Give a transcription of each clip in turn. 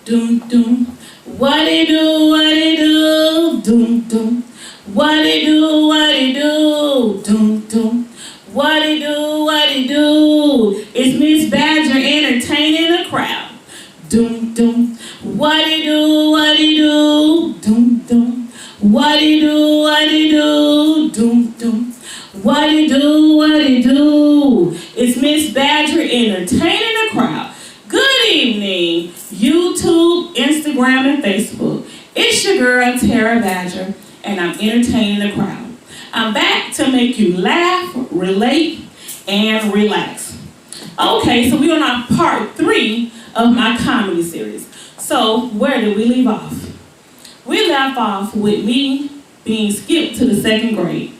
Doom doom. What it do? What it do? Doom doom. What it do? What it do? Doom doom. What it do? What it do? It's Miss Badger entertaining the crowd. Doom doom. What it do? What it do? Doom doom. What it do? What it do? Doom doom. What it do? What it do? It's Miss Badger entertaining the crowd. Good evening, YouTube, Instagram, and Facebook. It's your girl, Tara Badger, and I'm entertaining the crowd. I'm back to make you laugh, relate, and relax. Okay, so we're on our part 3 of my comedy series. So, where did we leave off? We left off with me being skipped to the 2nd grade.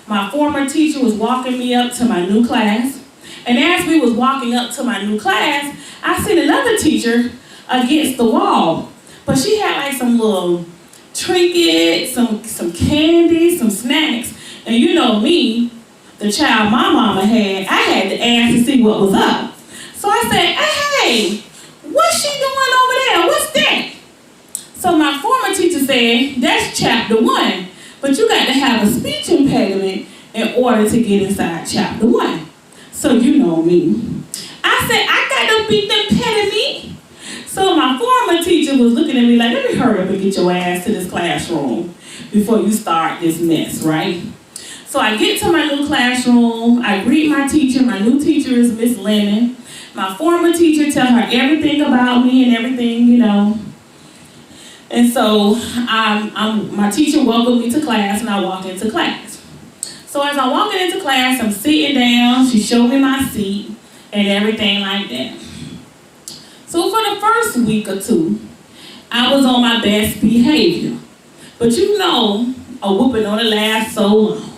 My former teacher was walking me up to my new class, and as we was walking up to my new class, I seen another teacher against the wall, but she had like some little trinkets, some candy, some snacks, and you know me, the child my mama had, I had to ask to see what was up. So I said, hey, what's she doing over there? What's that? So my former teacher said, that's chapter 1, but you got to have a speech impediment in order to get inside chapter 1. So you know me. I said, I got to beat the impediment. So my former teacher was looking at me like, let me hurry up and get your ass to this classroom before you start this mess, right? So I get to my new classroom, I greet my teacher. My new teacher is Miss Lemon. My former teacher tell her everything about me and everything, you know. And so my teacher welcomed me to class, and I walked into class. So as I'm walking into class, I'm sitting down, she showed me my seat and everything like that. So for the first week or 2, I was on my best behavior. But you know, a whooping only lasts so long.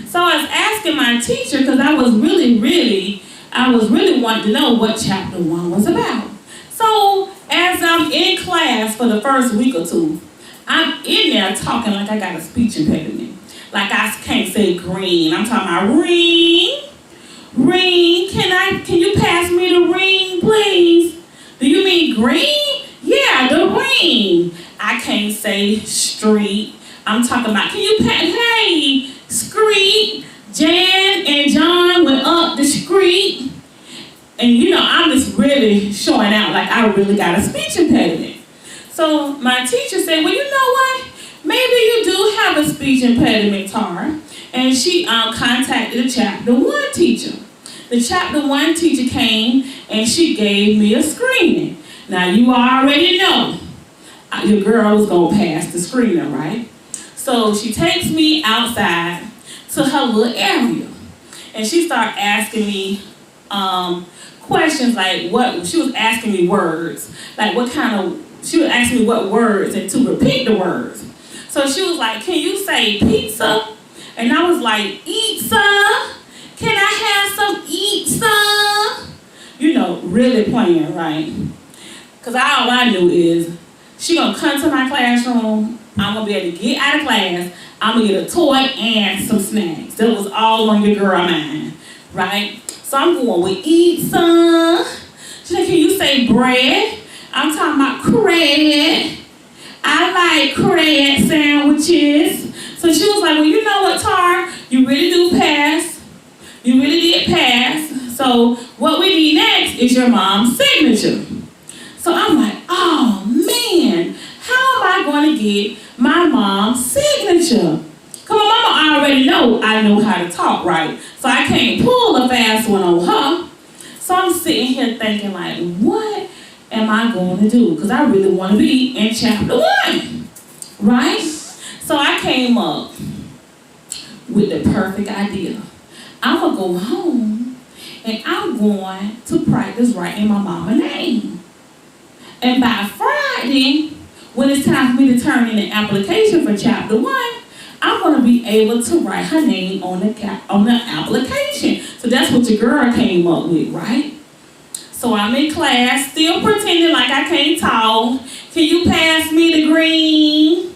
So I was asking my teacher, because I was really wanting to know what chapter 1 was about. So as I'm in class for the first week or 2, I'm in there talking like I got a speech impediment. Like I can't say green. I'm talking about ring. Ring. Can you pass me the ring, please? Do you mean green? Yeah, the ring. I can't say street. I'm talking about, can you pass, hey, street. Jan and John went up the street. And you know, I'm just really showing out like I really got a speech impediment. So my teacher said, well, you know what? Maybe you do have a speech impediment, Tara. And she contacted the chapter 1 teacher. The chapter 1 teacher came and she gave me a screening. Now you already know your girl was gonna pass the screening, right? So she takes me outside to her little area. And she started asking me questions like she was asking me words. Like she was asking me what words and to repeat the words. So she was like, can you say pizza? And I was like, pizza? Can I have some pizza? You know, really playing, right? Because all I knew is she gonna come to my classroom, I'm gonna be able to get out of class, I'm gonna get a toy and some snacks. That was all on your girl mind, right? So I'm going with pizza. She said, can you say bread? I'm talking about bread. I like bread sandwiches. So she was like, well, you know what, Tar? You really do pass. You really did pass. So what we need next is your mom's signature. So I'm like, oh, man. How am I going to get my mom's signature? Because my mama already know I know how to talk, right? So I can't pull a fast one on her. So I'm sitting here thinking, like, what am I going to do? Because I really want to be in chapter 1, right? So I came up with the perfect idea. I'm going to go home and I'm going to practice writing my mama's name. And by Friday, when it's time for me to turn in an application for chapter 1, I'm going to be able to write her name on the application. So that's what your girl came up with, right? So I'm in class, still pretending like I can't talk. Can you pass me the green?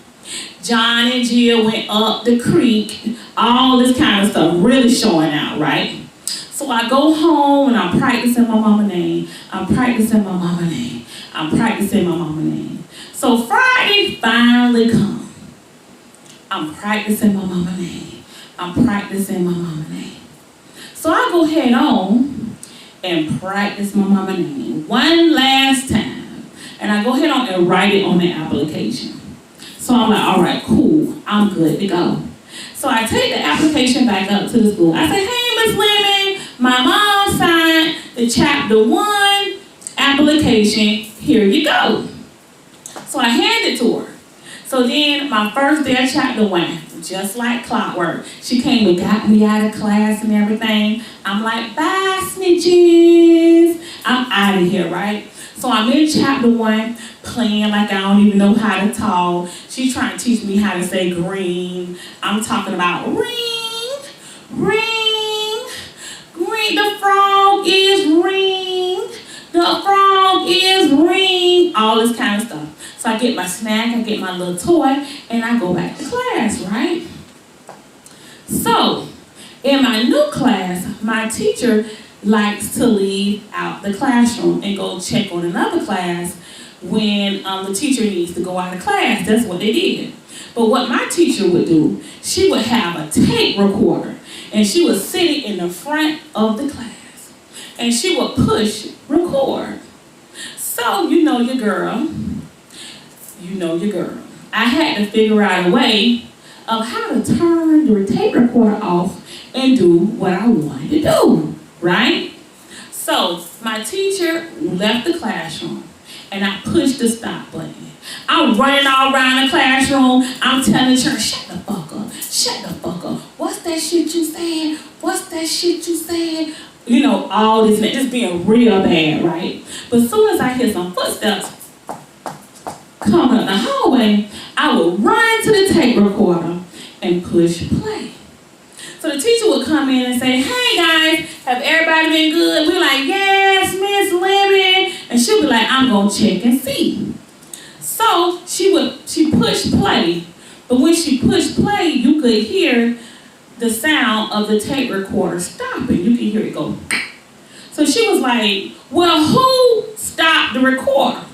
John and Jill went up the creek. All this kind of stuff, really showing out, right? So I go home and I'm practicing my mama name. I'm practicing my mama name. I'm practicing my mama name. So Friday finally come. I'm practicing my mama name. I'm practicing my mama name. So I go head on and practice my mama name one last time. And I go ahead on and write it on the application. So I'm like, all right, cool, I'm good to go. So I take the application back up to the school. I say, hey, Miss Lemon, my mom signed the chapter 1 application. Here you go. So I hand it to her. So then my first day of chapter 1, just like clockwork, she came and got me out of class and everything. I'm like, bye, snitches. I'm out of here, right? So I'm in chapter 1, playing like I don't even know how to talk. She's trying to teach me how to say green. I'm talking about ring, ring, green. The frog is ring. The frog is ring. All this kind of stuff. So I get my snack, I get my little toy, and I go back to class, right? So in my new class, my teacher likes to leave out the classroom and go check on another class when the teacher needs to go out of class. That's what they did. But what my teacher would do, she would have a tape recorder, and she was sitting in the front of the class, and she would push record. So you know your girl. I had to figure out a way of how to turn the tape recorder off and do what I wanted to do, right? So my teacher left the classroom and I pushed the stop button. I'm running all around the classroom. I'm telling her, shut the fuck up, shut the fuck up. What's that shit you said? What's that shit you said? You know, all this, just being real bad, right? But as soon as I hear some footsteps coming up the hallway, I would run to the tape recorder and push play. So the teacher would come in and say, hey guys, have everybody been good? We're like, yes, Miss Lemon. And she'll be like, I'm gonna check and see. So she pushed play, but when she pushed play, you could hear the sound of the tape recorder stopping. You can hear it go. So she was like, well, who stopped the recorder?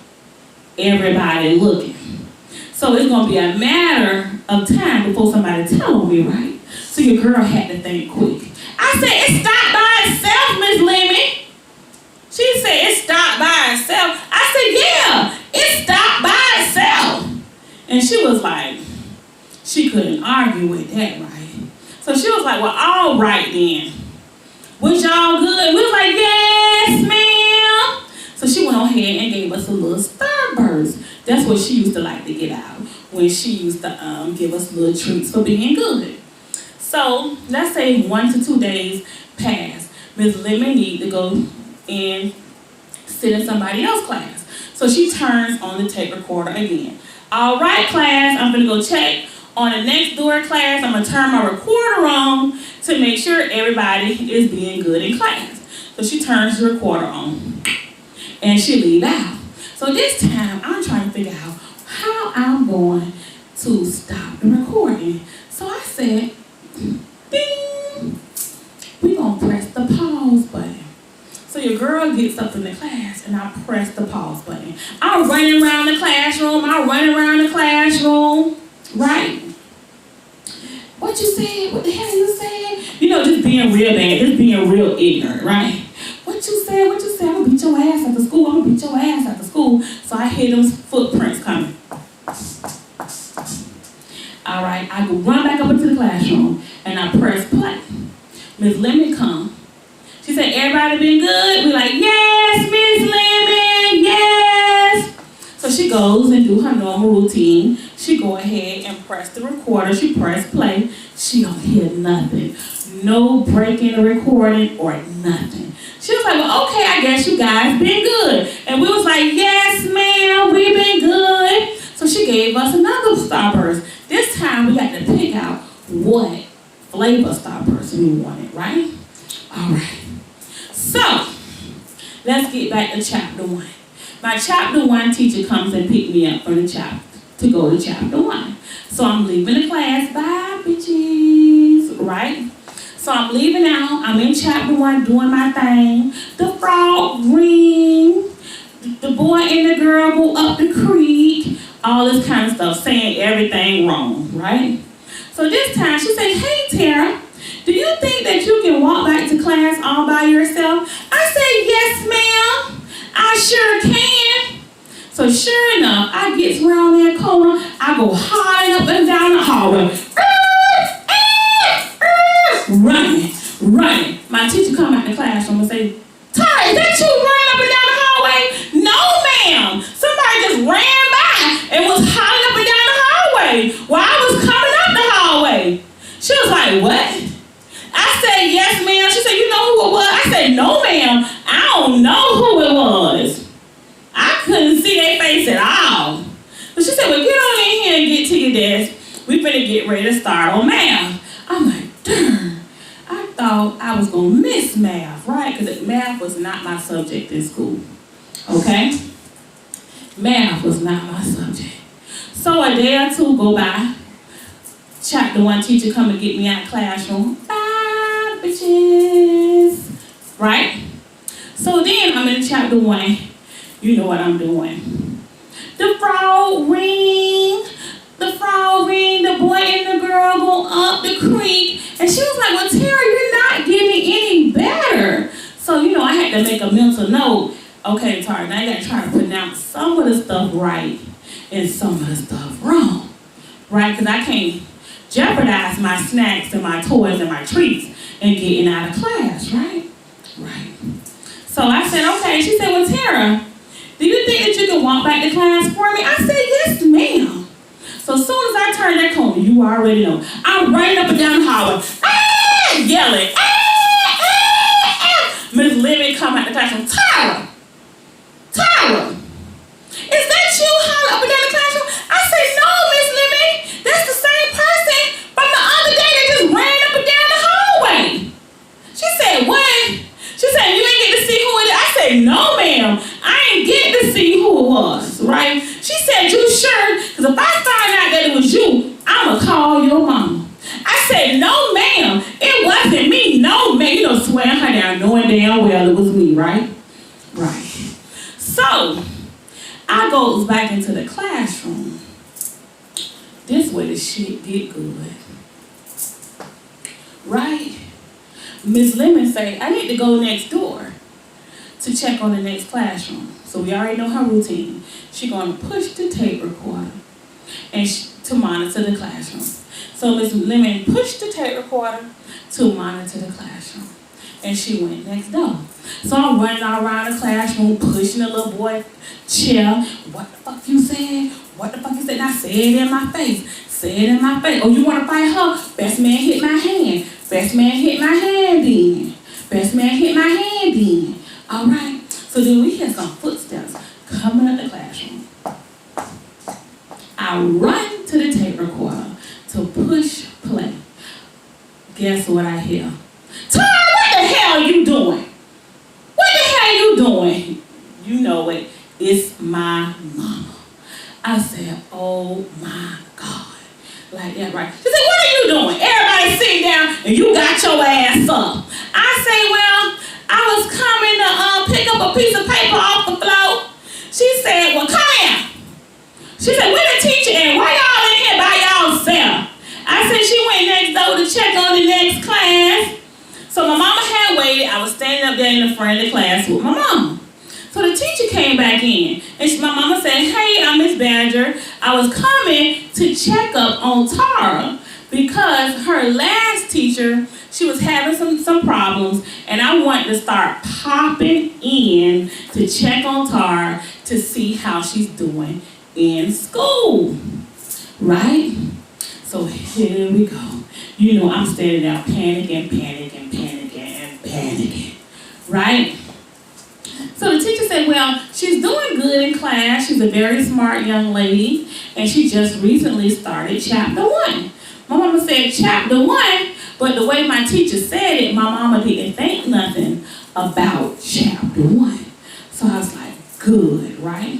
Everybody looking. So it's gonna be a matter of time before somebody tell me, right? So your girl had to think quick. I said, it stopped by itself, Miss Lemon. She said, it stopped by itself. I said, yeah, it stopped by itself. And she was like, she couldn't argue with that, right? So she was like, well, all right then. Was y'all good? We was like, yes, ma'am. So she went on ahead and gave us a little starburst. That's what she used to like to get out when she used to give us little treats for being good. So let's say 1 to 2 days pass. Ms. Lemon need to go and sit in somebody else's class. So she turns on the tape recorder again. All right, class, I'm gonna go check on the next door class. I'm gonna turn my recorder on to make sure everybody is being good in class. So she turns the recorder on and she leave out. So this time I'm trying to figure out how I'm going to stop the recording. So I said, ding, we gonna press the pause button. So your girl gets up in the class and I press the pause button. I'm running around the classroom, right? What you said? What the hell you said? You know, just being real bad, just being real ignorant, right? What you said? I'm gonna beat your ass after school. So I hear those footprints coming. All right, I go run back up into the classroom and I press play. Miss Lemon come. She said, everybody been good? We like, yes, Miss Lemon, yes. So she goes and do her normal routine. She go ahead and press the recorder. She press play. She don't hear nothing. No break in the recording or nothing. She was like, well, okay, I guess you guys been good. And we was like, yes, ma'am, we been good. So she gave us another starburst. This time we got to pick out what flavor starburst we wanted, right? All right. So let's get back to chapter 1. My chapter 1 teacher comes and pick me up from the chapter to go to chapter 1. So I'm leaving the class. Bye, bitches. Right? So I'm leaving out. I'm in chapter 1 doing my thing. The frog ring. the boy and the girl go up the creek, all this kind of stuff, saying everything wrong, right? So this time she said, hey, Tara, do you think that you can walk back to class all by yourself? I said, yes, ma'am, I sure can. So sure enough, I get around that corner, I go hollering up and down the hallway. Running. My teacher come out the classroom and say, Tara, is that you running up and down the hallway? No, ma'am. Somebody just ran by and was hollering up and down the hallway while I was coming up the hallway. She was like, what? I said, yes, ma'am. She said, you know who it was? I said, no, ma'am. I don't know who it was. I couldn't see their face at all. So she said, well, get on in here and get to your desk. We finna get ready to start on math. I'm like, darn. I thought I was going to miss math, right? Because math was not my subject in school, okay? Math was not my subject. So a day or two go by. Chapter 1 teacher come and get me out of classroom. Bye, bitches. Right? So then I'm in chapter 1. You know what I'm doing. The frog ring. The frog ring. The boy and the girl go up the creek. And she was like, well, Tara, you're not getting any better. So, I had to make a mental note. Okay, Tara, now I got to try to pronounce some of the stuff right and some of the stuff wrong. Right? Because I can't jeopardize my snacks and my toys and my treats and getting out of class, right? Right. So I said, okay. She said, well, Tara, do you think that you can walk back to class for me? I said, yes, ma'am. So as soon as I turned that corner, you already know, I'm running up and down the hallway, yelling, Miss Libby come out the classroom, Tara, is that you hollering up and down the classroom? I said, no, Miss Libby, that's the same person from the other day that just ran up and down the hallway. She said, what? She said, you ain't get to see who it is? I said, no, ma'am, I ain't get to see who it was, right? She said, you sure? Because if I find out that it was you, I'm going to call your mama. I said, no, ma'am, it wasn't me. No, ma'am. Swearing her down, knowing damn well it was me, right? Right. So, I goes back into the classroom. This way the shit get good. Right? Miss Lemon say, I need to go next door to check on the next classroom. So we already know her routine. She going to push the tape recorder and to monitor the classroom. So Miss Lemon pushed the tape recorder to monitor the classroom. And she went next door. So I'm running all around the classroom, pushing the little boy chair. What the fuck you said? What the fuck you said? And I said it in my face. Say it in my face. Oh, you want to fight her? Best man hit my hand. Best man hit my hand then. Best man hit my hand then. All right. So then we hear some footsteps coming up the classroom. I run to the tape recorder to push play. Guess what I hear? Tara, what the hell are you doing? What the hell are you doing? You know it. It's my mama. I said, oh my God. Like that, right? She said, what are you doing? Everybody sit down and you got your ass up. I say, well, I was coming to pick up a piece of paper off the floor. She said, well, come here. She said, where the teacher at? Why y'all in here by yourself? I said, she went next door to check on the next class. So my mama had waited. I was standing up there in the front of the class with my mama. So the teacher came back in, and my mama said, hey, I'm Miss Badger. I was coming to check up on Tara because her last teacher, she was having some problems, and I wanted to start popping in to check on Tara to see how she's doing in school, right? So here we go. You know, I'm standing there panicking, right? So the teacher said, well, she's doing good in class. She's a very smart young lady, and she just recently started chapter 1. My mama said chapter 1, but the way my teacher said it, my mama didn't think nothing about chapter 1. So I was like, good, right?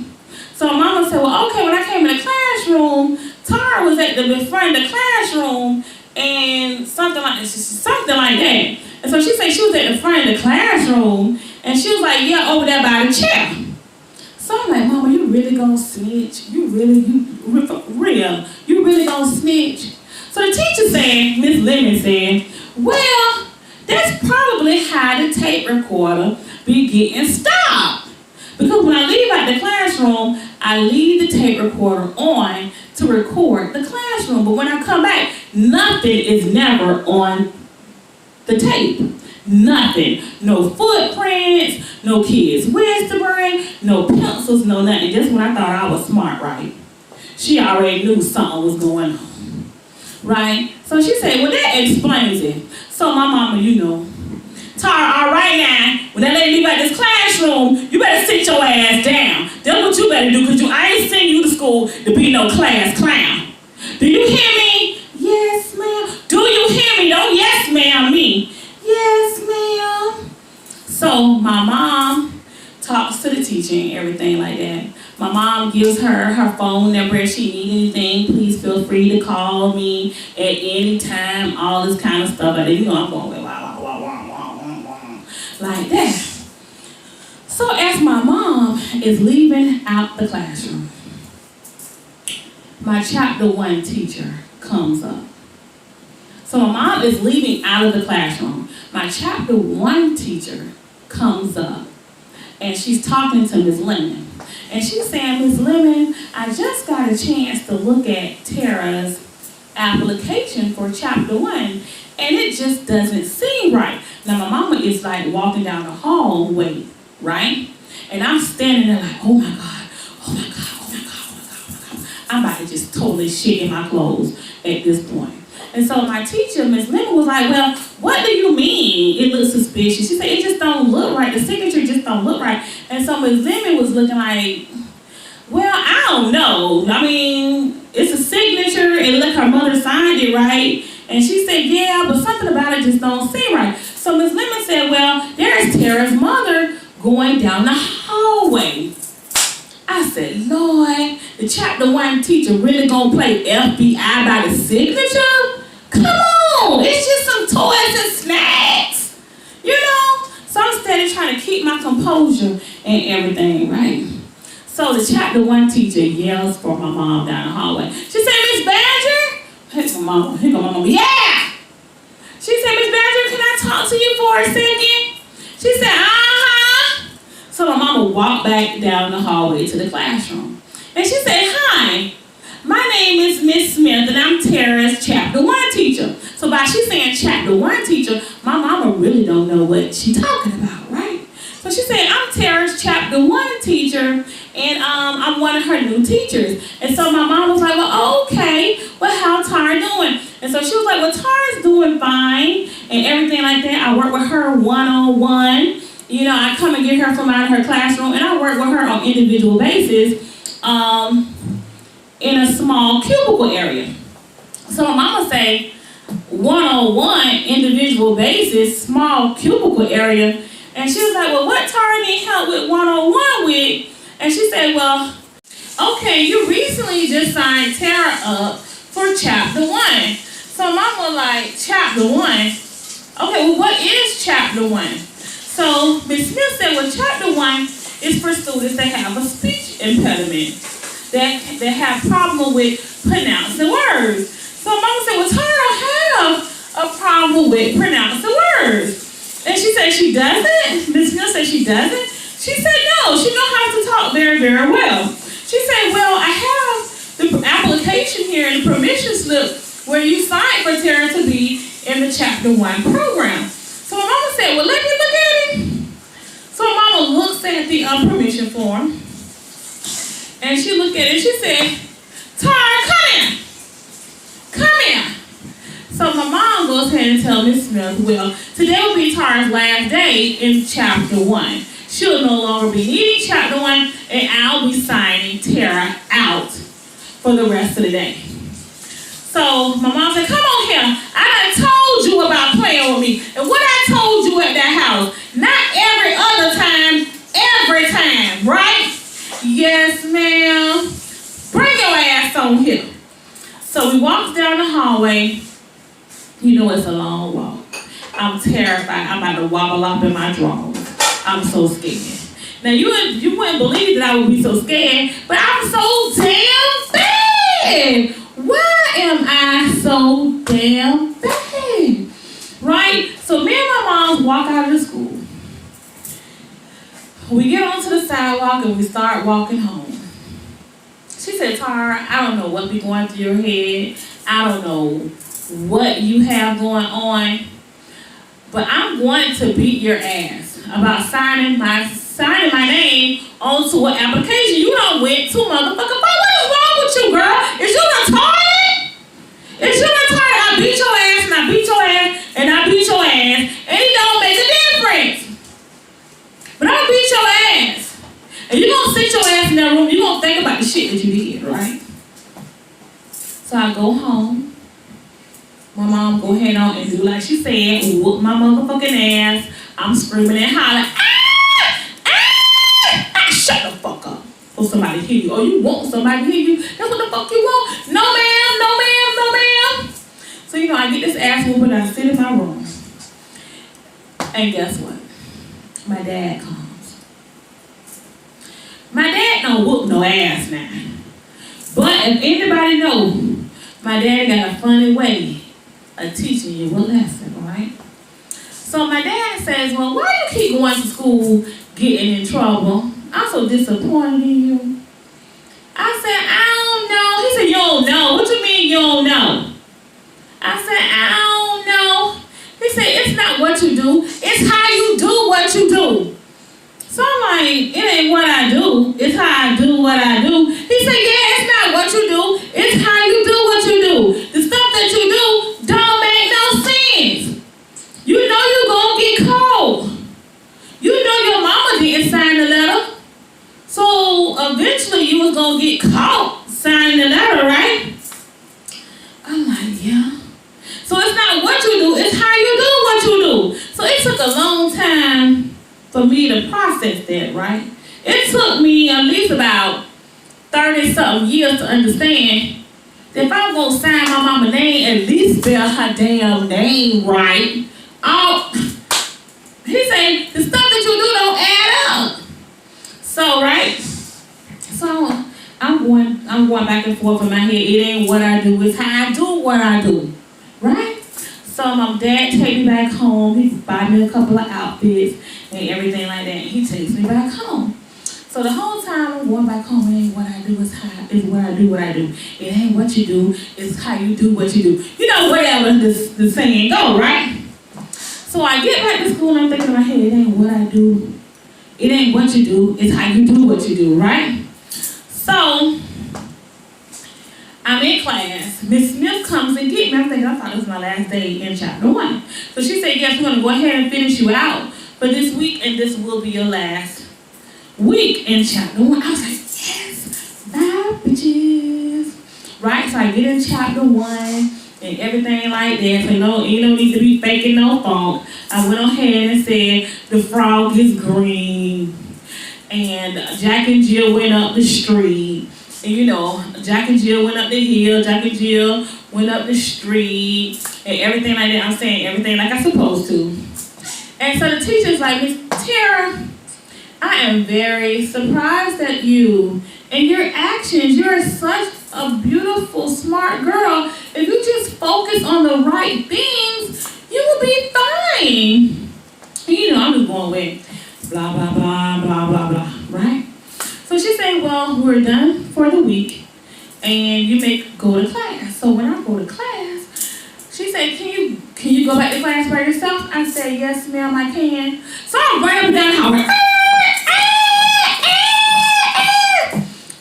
So mama said, well, okay, when I came in the classroom, Tara was at the front of the classroom, and something like that. And so she said she was at the front of the classroom, and she was like, yeah, over there by the chair. So I'm like, Mama, you really gonna snitch? You really gonna snitch? So the teacher said, Miss Lemon said, well, that's probably how the tape recorder be getting stopped. Because when I leave out the classroom, I leave the tape recorder on to record the classroom. But when I come back, nothing is never on the tape. Nothing. No footprints, no kids whispering, no pencils, no nothing. Just when I thought I was smart, right? She already knew something was going on, right? So she said, well, that explains it. So my mama, Tara, all right now, when that lady leave out this classroom, you better sit your ass down. That's what you better do, because I ain't sending you to school to be no class clown. Do you hear me? Yes, ma'am. Do you hear me? Don't yes, ma'am, me. Yes, ma'am. So my mom talks to the teacher and everything like that. My mom gives her phone number. If she needs anything, please feel free to call me at any time. All this kind of stuff. I'm going with like that. So as my mom is leaving out the classroom, my chapter 1 teacher comes up. So my mom is leaving out of the classroom. My chapter 1 teacher comes up and she's talking to Ms. Lemon. And she's saying, Ms. Lemon, I just got a chance to look at Tara's application for chapter 1, and it just doesn't seem right. Now my mama is like walking down the hallway, right? And I'm standing there like, oh my God, oh my God, oh my God, oh my God, oh my God. I'm about to just totally shit in my clothes at this point. And so my teacher, Ms. Lemon, was like, well, what do you mean it looks suspicious? She said, it just don't look right. The signature just don't look right. And so Ms. Lemon was looking like, well, I don't know. I mean, it's a signature. It looked like her mother signed it right. And she said, yeah, but something about it just don't seem right. So Ms. Lemon said, well, there's Tara's mother going down the hallway. I said, Lord, the chapter 1 teacher really gonna play FBI by the signature? Come on, it's just some toys and snacks, So I'm steady trying to keep my composure and everything, right? So the chapter 1 teacher yells for my mom down the hallway. She said, Miss Badger? Here go my mama. Yeah! She said, Miss Badger, can I talk to you for a second? She said, uh-huh. So my mama walked back down the hallway to the classroom. And she said, hi, my name is Miss Smith, and I'm Tara's chapter 1 teacher. So by she saying chapter 1 teacher, my mama really don't know what she's talking about, right? So she said, I'm Tara's chapter 1 teacher, and I'm one of her new teachers. And so my mom was like, well, okay, well, how Tara doing? And so she was like, well, Tara's doing fine, and everything like that. I work with her one-on-one. I come and get her from out of her classroom, and I work with her on individual basis in a small cubicle area. So my mama say, one-on-one, individual basis, small cubicle area. And she was like, well, what Tara need help with one-on-one with? And she said, well, okay, you recently just signed Tara up for chapter 1. So mama like, chapter 1? Okay, well, what is chapter 1? So Ms. Smith said, well, chapter 1 is for students that have a speech impediment, that have problem with pronouncing words. So mama said, well, Tara don't have a problem with pronouncing words. And she said she doesn't? Ms. Smith said she doesn't? She said no, she knows how to talk very, very well. She said, well, I have the application here and the permission slip where you signed for Tara to be in the chapter 1 program. So my mama said, well, let me look at it. So mama looks at the permission form, and she looked at it, and she said, Tara, come here. Come here. So my mom goes ahead and tells Miss Smith, well, today will be Tara's last day in chapter 1. She'll no longer be needing chapter 1, and I'll be signing Tara out for the rest of the day. So my mom said, come on here. I done told you about playing with me. And what I told you at that house, not every other time, every time, right? Yes, ma'am. Bring your ass on here. So we walked down the hallway. It's a long walk. I'm terrified. I'm about to wobble up in my drawers. I'm so scared. Now you wouldn't believe that I would be so scared, but I'm so damn bad. Why am I so damn bad? Right? So me and my mom walk out of the school. We get onto the sidewalk and we start walking home. She said, Tara, I don't know what be going through your head. I don't know what you have going on, but I'm going to beat your ass about signing my name onto an application. You done went to motherfucking phone. What is wrong with you, girl? Is you retarded? Is you retarded? I beat your ass and I beat your ass and I beat your ass, and it don't make a difference. But I beat your ass. And you gonna sit your ass in that room, you gonna think about the shit that you did, right? So I go home. My mom go ahead on and do like she said, whoop my motherfucking ass. I'm screaming and hollering, shut the fuck up. Or somebody hear you. Or you want somebody to hear you. That's what the fuck you want. No ma'am, no ma'am, no ma'am. So I get this ass whooping and I sit in my room. And guess what? My dad comes. My dad don't whoop no ass now. But if anybody know, my dad got a funny way of teaching you a lesson, right? So my dad says, well, why you keep going to school getting in trouble? I'm so disappointed in you. I said, I don't know. He said, you don't know? What you mean you don't know? I said, I don't know. He said, it's not what you do. It's how you do what you do. So I'm like, it ain't what I do. It's how I do what I do. He said, yeah, it's not what you do. It's how you do what you do. The stuff that you do don't make no sense. You know you're going to get caught. You know your mama didn't sign the letter. So eventually you was going to get caught signing the letter, right? I'm like, yeah. So it's not what you do, it's how you do what you do. So it took a long time for me to process that, right? It took me at least about 30-something years to understand that if I'm going to sign my mama's name, at least spell her damn name right. He said, the stuff that you do don't add up. So, right? So, I'm going back and forth in my head. It ain't what I do, it's how I do what I do. Right? So my dad take me back home. He buy me a couple of outfits and everything like that. He takes me back home. So the whole time I'm going back home, it ain't what I do, it's what I do what I do. It ain't what you do, it's how you do what you do. You know, whatever the saying go, right? So I get back to school and I'm thinking in my head, it ain't what I do. It ain't what you do, it's how you do what you do, right? So I'm in class. Miss Smith comes and get me. I'm thinking, I thought this was my last day in chapter 1. So she said, yes, we're going to go ahead and finish you out for this week, and this will be your last week in chapter 1. I was like, yes, bye, bitches. Right? So I get in chapter 1 and everything like that. So you don't need to be faking no funk. I went ahead and said, the frog is green. And Jack and Jill went up the street. And Jack and Jill went up the hill, Jack and Jill went up the street, and everything like that. I'm saying everything like I'm supposed to. And so the teacher's like, Miss Tara, I am very surprised at you and your actions. You're such a beautiful, smart girl. If you just focus on the right things, you will be fine. I'm just going with blah, blah, blah, blah, blah, blah, right? So she said, well, we're done for the week, and you may go to class. So when I go to class, she said, can you go back to class by yourself? I said, yes, ma'am, I can. So I'm right up and down the hallway.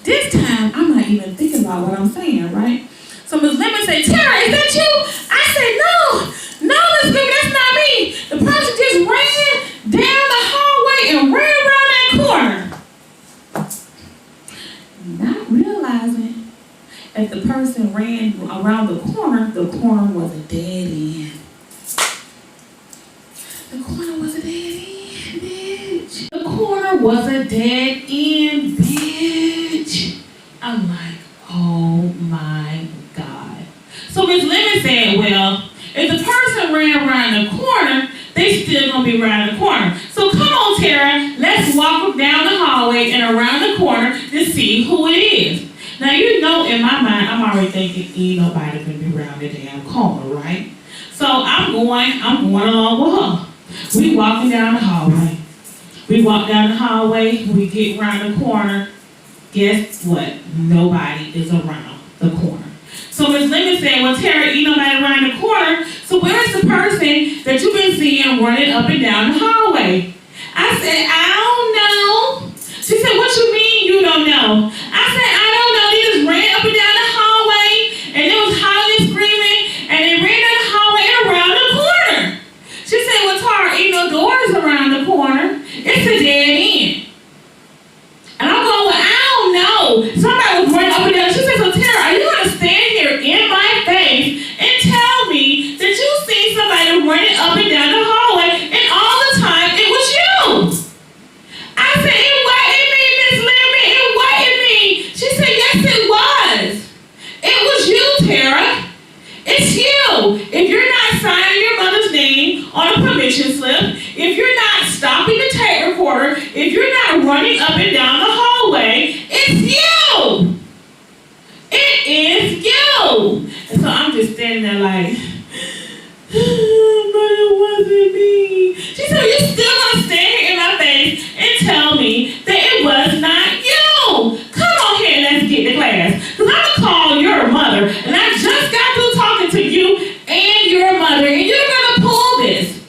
This time, I'm not even thinking about what I'm saying, right? So Ms. Lemon said, Tara, is that you? I said, no, Ms. Lemon, that's not me. The person just ran down the hallway and ran around that corner. Not realizing if the person ran around the corner was a dead end. The corner was a dead end, bitch. The corner was a dead end, bitch. I'm like, oh my God. So Miss Lemon said, well, if the person ran around the corner, they still gonna be around the corner. So come on, on, Tara, let's walk down the hallway and around the corner to see who it is. Now, you know, in my mind, I'm already thinking, ain't nobody gonna be around the damn corner, right? So I'm going along with her. We walking down the hallway. We walk down the hallway, we get around the corner. Guess what? Nobody is around the corner. So Ms. Lemon said, well, Tara, ain't nobody around the corner, so where's the person that you've been seeing running up and down the hallway? I said, I don't know. She said, what you mean you don't know? I said, I don't know. They just ran up and down the hallway, and it was hollering and screaming, and they ran down the hallway and around the corner. She said, well, Tara, ain't no doors around the corner. It's a dead end. And I'm going, well, I don't know. Somebody was running up and down. She said, so Tara, are you going to stand here in my face and tell me that you see somebody running up and down the hallway and all the time it was you? I said, it wasn't me, Miss Lemon. It wasn't me. She said, yes, it was. It was you, Tara. It's you. If you're not signing your mother's name on a permission slip, if you're not stopping the tape recorder, if you're not running up and down the hallway, it's you. It is you. And so I'm just standing there like, but it wasn't me. She said, you still gonna stand here in my face and tell me that it was not you? Come on here and let's get to class. Because I'm gonna call your mother, and I just got through talking to you and your mother, and you're gonna pull this.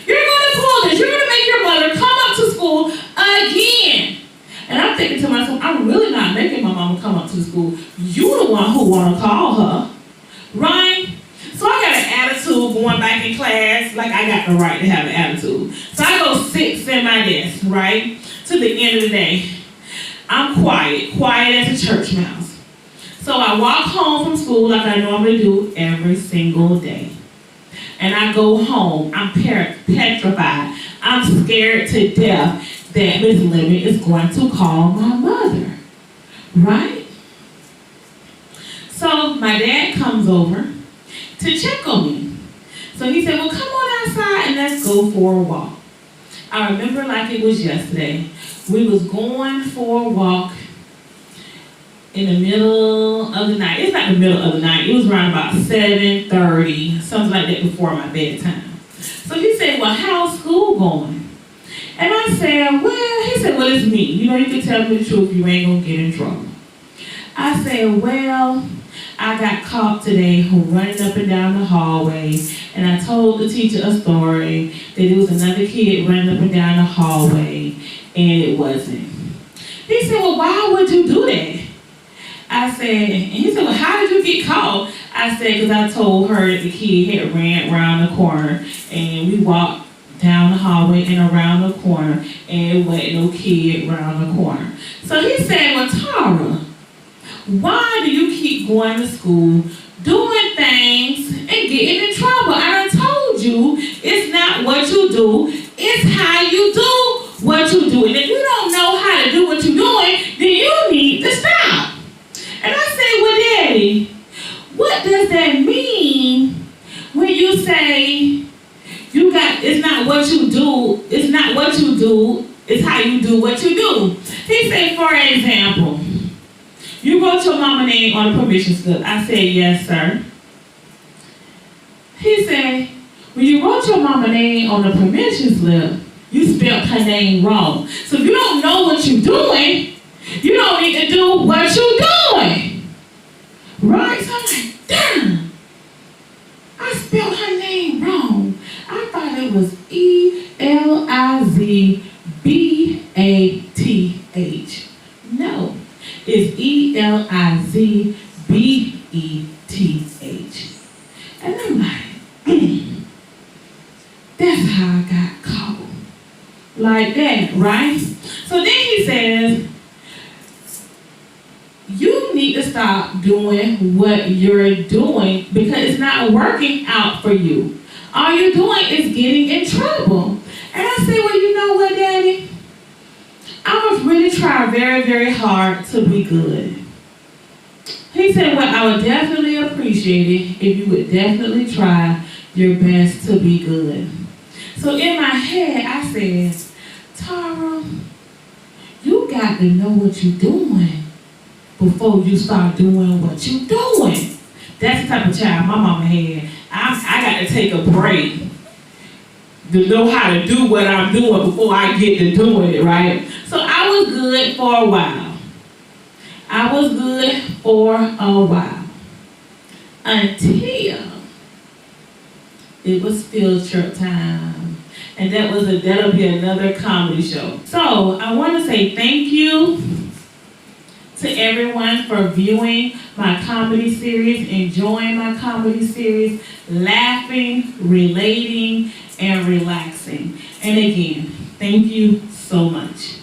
You're gonna pull this. You're gonna make your mother come up to school again. And I'm thinking to myself, I'm really not making my mama come up to school. You the one who wanna call her, right? So I got an attitude going back in class, like I got the right to have an attitude. So I go sit in my desk, right? To the end of the day. I'm quiet as a church mouse. So I walk home from school like I normally do every single day. And I go home, I'm petrified. I'm scared to death that Miss Lemon is going to call my mother, right? So my dad comes over to check on me. So he said, well, come on outside and let's go for a walk. I remember like it was yesterday. We was going for a walk in the middle of the night. It's not the middle of the night. It was around about 7:30, something like that before my bedtime. So he said, well, how's school going? And I said, well, he said, well, it's me. You know, you can tell me the truth. You ain't going to get in trouble. I said, well, I got caught today running up and down the hallway, and I told the teacher a story that there was another kid running up and down the hallway, and it wasn't. He said, well, why would you do that? I said, and he said, well, how did you get caught? I said, because I told her that the kid had ran around the corner, and we walked down the hallway and around the corner, and it wasn't no kid around the corner. So he said, well, Tara, why do you keep going to school, doing things, and getting in trouble? I done told you it's not what you do, it's how you do what you do. And if you don't know how to do what you're doing, then you need to stop. And I said, well, Daddy, what does that mean when you say it's not what you do, it's not what you do, it's how you do what you do? He said, for example, you wrote your mama's name on a permission slip. I said, yes, sir. He said, when you wrote your mama's name on the permission slip, you spelled her name wrong. So if you don't know what you're doing, you don't need to do what you're doing. Right? So I'm like, damn, I spelled her name wrong. I thought it was Elizabeth. No. It's Elizabeth. And I'm like, that's how I got caught. Like that, right? So then he says, you need to stop doing what you're doing because it's not working out for you. All you're doing is getting in trouble. And I say, well, you know what, Daddy? I must really try very, very hard to be good. He said, well, I would definitely appreciate it if you would definitely try your best to be good. So in my head, I said, Tara, you got to know what you're doing before you start doing what you're doing. That's the type of child my mama had. I got to take a break to know how to do what I'm doing before I get to doing it, right? So I was good for a while. Until it was field trip time. And that'll be another comedy show. So I want to say thank you to everyone for viewing my comedy series, enjoying my comedy series, laughing, relating, and relaxing. And again, thank you so much.